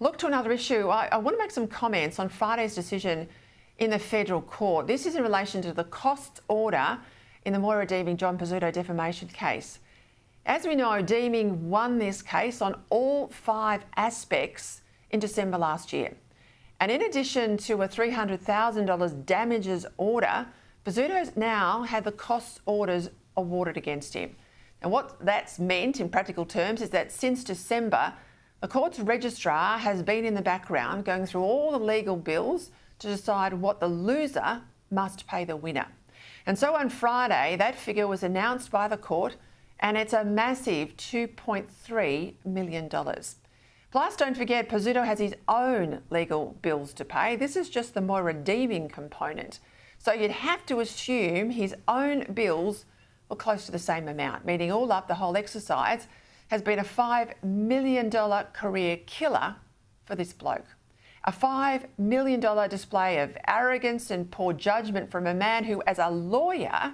Look to another issue. I want to make some comments on Friday's decision in the federal court. This is in relation to the cost order in the Moira Deeming John Pesutto defamation case. As we know, Deeming won this case on all 5 aspects in December last year. And in addition to a $300,000 damages order, Pesutto's now had the cost orders awarded against him. And what that's meant in practical terms is that since December, the court's registrar has been in the background going through all the legal bills to decide what the loser must pay the winner. And so on Friday, that figure was announced by the court, and it's a massive $2.3 million. Plus, don't forget, Pesutto has his own legal bills to pay. This is just the Moira Deeming component. So you'd have to assume his own bills were close to the same amount, meaning all up, the whole exercise has been a $5 million career killer for this bloke. A $5 million display of arrogance and poor judgment from a man who, as a lawyer,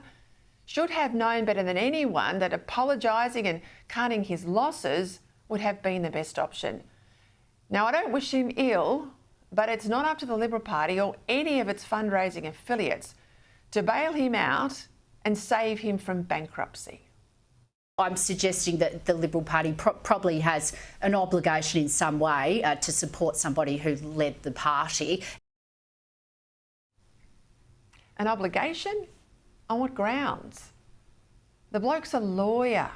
should have known better than anyone that apologising and cutting his losses would have been the best option. Now, I don't wish him ill, but it's not up to the Liberal Party or any of its fundraising affiliates to bail him out and save him from bankruptcy. I'm suggesting that the Liberal Party probably has an obligation in some way to support somebody who led the party. An obligation? On what grounds? The bloke's a lawyer.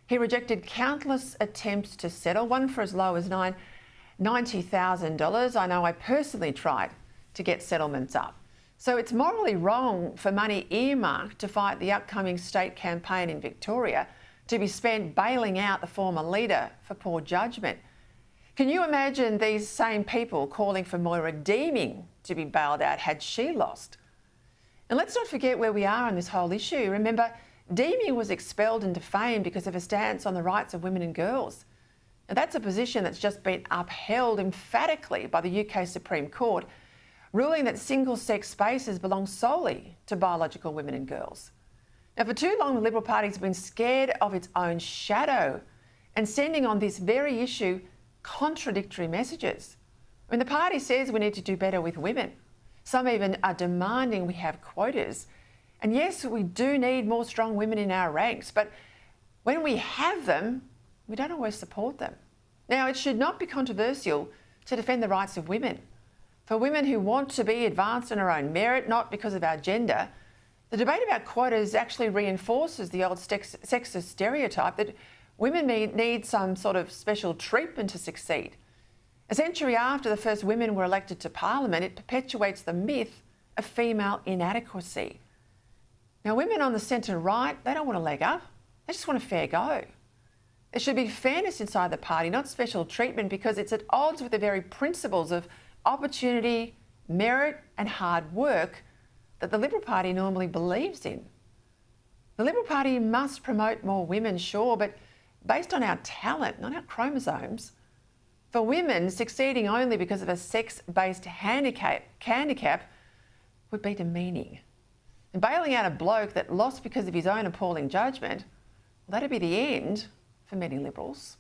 He rejected countless attempts to settle, one for as low as $90,000. I know I personally tried to get settlements up. So it's morally wrong for money earmarked to fight the upcoming state campaign in Victoria to be spent bailing out the former leader for poor judgment. Can you imagine these same people calling for Moira Deeming to be bailed out had she lost? And let's not forget where we are on this whole issue. Remember, Deeming was expelled and defamed because of her stance on the rights of women and girls. And that's a position that's just been upheld emphatically by the UK Supreme Court, ruling that single-sex spaces belong solely to biological women and girls. Now, for too long, the Liberal Party has been scared of its own shadow and sending on this very issue contradictory messages. When the party says we need to do better with women, some even are demanding we have quotas. And yes, we do need more strong women in our ranks, but when we have them, we don't always support them. Now, it should not be controversial to defend the rights of women. For women who want to be advanced on our own merit, not because of our gender, the debate about quotas actually reinforces the old sexist stereotype that women need some sort of special treatment to succeed. A century after the first women were elected to Parliament, it perpetuates the myth of female inadequacy. Now, women on the centre-right, they don't want a leg up. They just want a fair go. There should be fairness inside the party, not special treatment, because it's at odds with the very principles of opportunity, merit and hard work that the Liberal Party normally believes in. The Liberal Party must promote more women, sure, but based on our talent, not our chromosomes. For women, succeeding only because of a sex-based handicap would be demeaning. And bailing out a bloke that lost because of his own appalling judgment, well, that'd be the end for many Liberals.